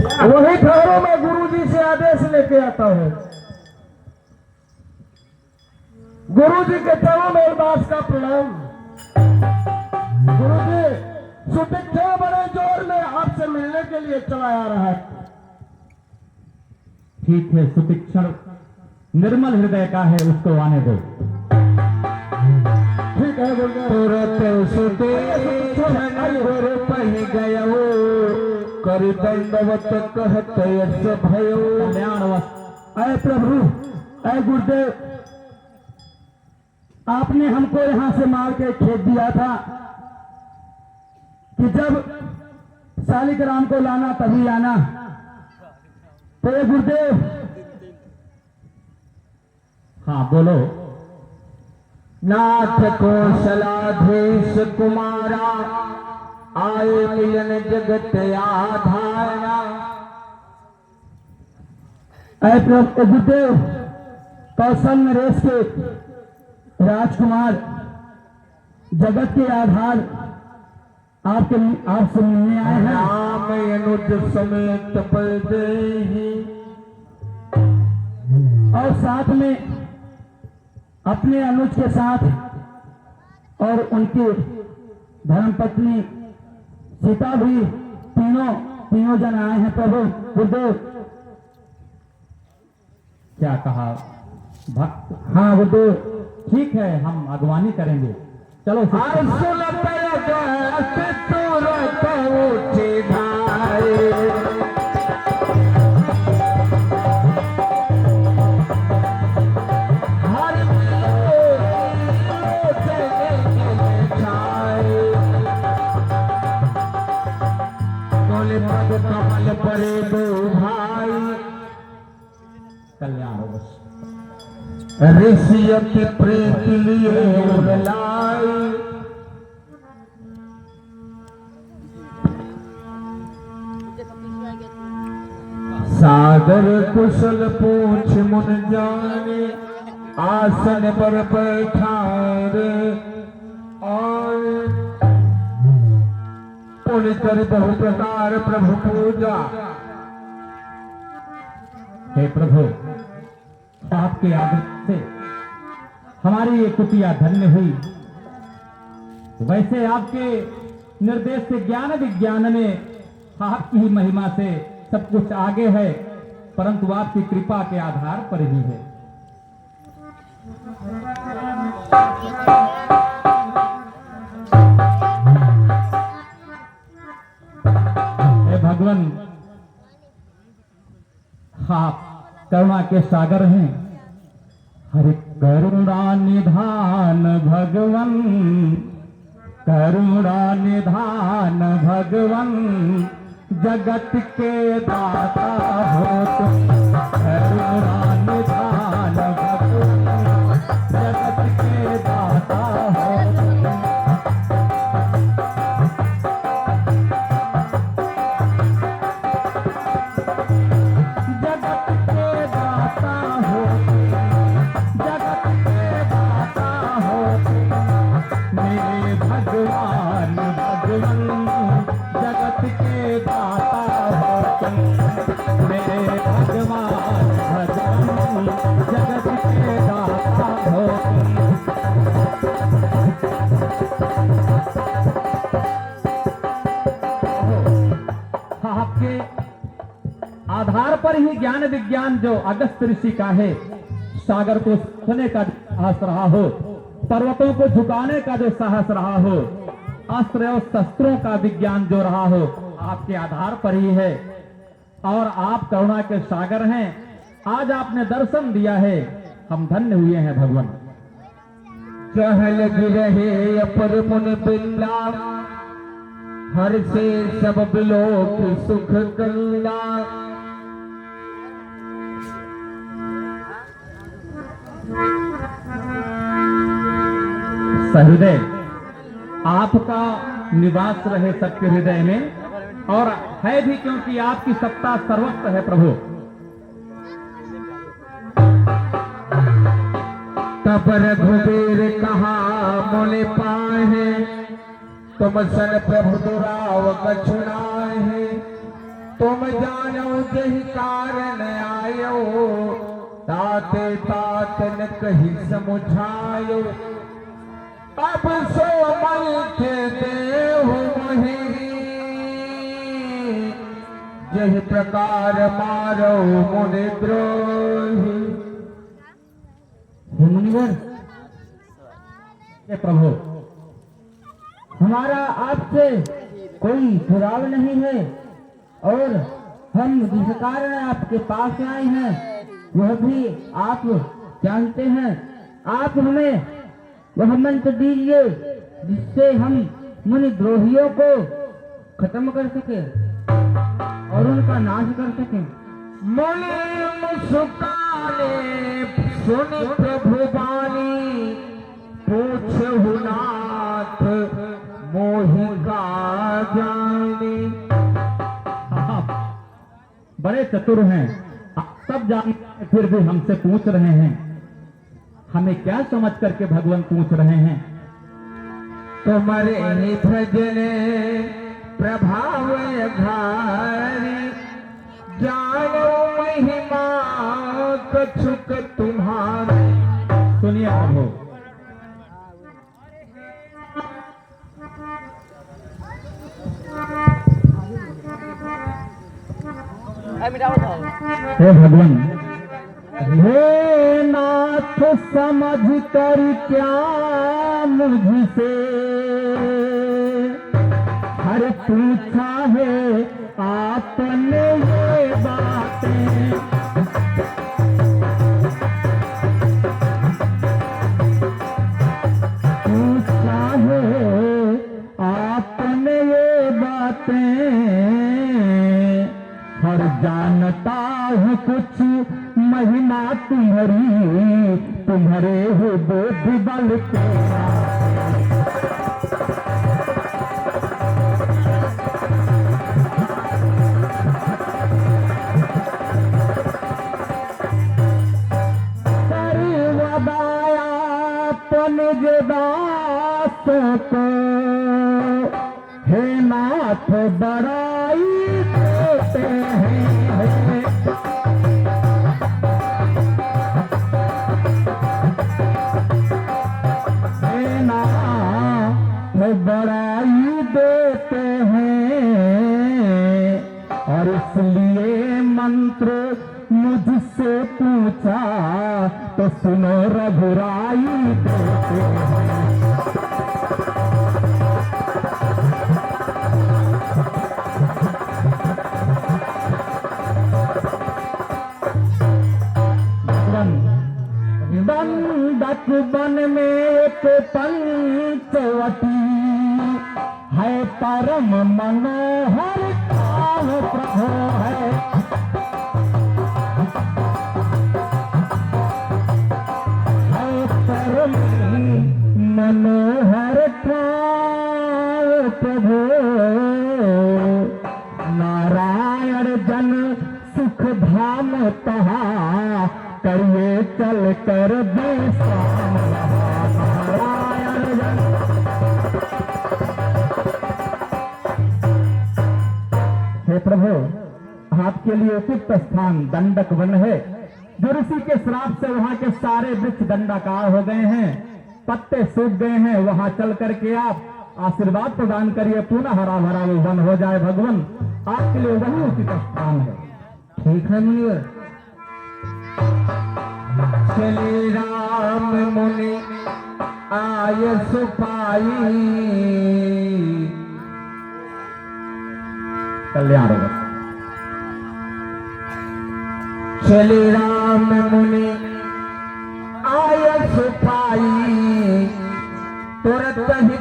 वही ठहरो, मैं गुरुजी से आदेश लेके आता हूँ। गुरुजी के चरणों में अरदास का प्रणाम। गुरुजी, सुभिक्षा बड़े जोर में आपसे मिलने के लिए चला आ रहा है। ठीक है, सुतीक्षण निर्मल हृदय का है, उसको आने दो। ठीक है, तुरंत सुतीक्षण पही गयो, कर दंडवत कहत यश भयो। अय प्रभु, अय गुरुदेव, आपने हमको यहां से मार के खेत दिया था कि जब शालिग्राम को लाना तभी आना। तो ये गुरुदेव, हाँ बोलो। नाथ कौशलाधीश कुमारा, आए मिलन जगत आधारा। अय प्रभु गुरुदेव, कौशल नरेश के राजकुमार, जगत के आधार आपसे मिलने आए हैं। राम अनुज समेत परदेही, और साथ में अपने अनुज के साथ और उनकी धर्मपत्नी सीता भी, तीनों जन आए हैं प्रभु गुरुदेव। क्या कहा भक्त? हाँ गुरुदेव, ठीक है, हम अगवानी करेंगे। चलो कमल परे दो भाई, कल्याण हो। ऋषियों की प्रीत लिए लाई, सागर कुशल पूछ मुन जाने, आसन पर बैठाए और पुण्य कर बहु प्रकार प्रभु पूजा। हे प्रभु, आपके आदेश से हमारी ये कुटिया धन्य हुई। वैसे आपके निर्देश से ज्ञान विज्ञान में आपकी ही महिमा से सब कुछ आगे है, परंतु आपकी कृपा के आधार पर ही है। हे भगवान, आप करुणा के सागर हैं। हरे करुणा निधान भगवन, करुणा निधान भगवन, जगत के दाता हो तुम। करुणा निधान भगवन, जगत के दाता हो तुम। आपके आधार पर ही ज्ञान विज्ञान जो अगस्त ऋषि का है, सागर को छूने का साहस रहा हो, पर्वतों को झुकाने का जो साहस रहा हो, अस्त्र और शस्त्रों का विज्ञान जो रहा हो, आपके आधार पर ही है। और आप करुणा के सागर हैं। आज आपने दर्शन दिया है, हम धन्य हुए हैं भगवान। चहल रहे अपर मुन बिल्ला, हर से सब बिलोक सुख कल्ला। सहृदय, आपका निवास रहे सबके हृदय में, और है भी क्योंकि आपकी सत्ता सर्वत्र है प्रभु। तब रघुबीर कहा मोले पाहे, तुम सन प्रभु दुराव कछुनाहे। तुम जानो जही कारण आयो, ताते तात न कही समुझायो। अब सो मल के देव मोहिनी, जही प्रकार मारो मुनि द्रोही। हे मुनिवर, हे प्रभु, हमारा आपसे कोई सुराव नहीं है और हम जिस कारण आपके पास आए हैं वह भी आप जानते हैं। आप हमें वह मंत्र दीजिए जिससे हम मुनि द्रोहियों को खत्म कर सके और उनका नाश कर सके। मुनि मुस्काने सुनि प्रभु बानी, पूछहु नाथ मोहि का जानी। आप बड़े चतुर हैं, आप सब जानते हैं फिर भी हमसे पूछ रहे हैं। हमें क्या समझ करके भगवान पूछ रहे हैं? तुम्हारे ही भजन प्रभाव घारी, जानो महिमा कछुक तुम्हारी। सुनिए प्रभु, हे भगवान, हे नाथ समझ कर क्या मुझसे हर पूछा है आपने ये बातें। पूछा है आपने ये बातें, हर जानता हूँ कुछ महिमा तुम्हारी, तुम्हारे हो बोध बल के। सर्वदाया निज दासों को, हे नाथ बड़ाई देते हैं। बड़ाई देते हैं और इसलिए मंत्र मुझसे पूछा तो सुनो रघुराई देते हैं। दंडक वन में एक पंचवटी है, परम मनोहर काल प्रभु है। परम मनोहर काल प्रभु, नारायण जन सुख धाम तहा, करिए चल कर विश्राम। नारायण जन हे प्रभु, आपके लिए उपयुक्त स्थान दंडक वन है, जो ऋषि के श्राप से वहां के सारे वृक्ष दंडाकार हो गए हैं, पत्ते सूख गए हैं। वहां चल करके आप आशीर्वाद प्रदान करिए, पुनः हरा भरा वो वन हो जाए। भगवान, आपके लिए वही उचित स्थान है। ठीक है मुनिवर। चले राम मुनि आय सुपाई, कल्याण होगा। चले राम मुनि आय सुपाई, तुरत ही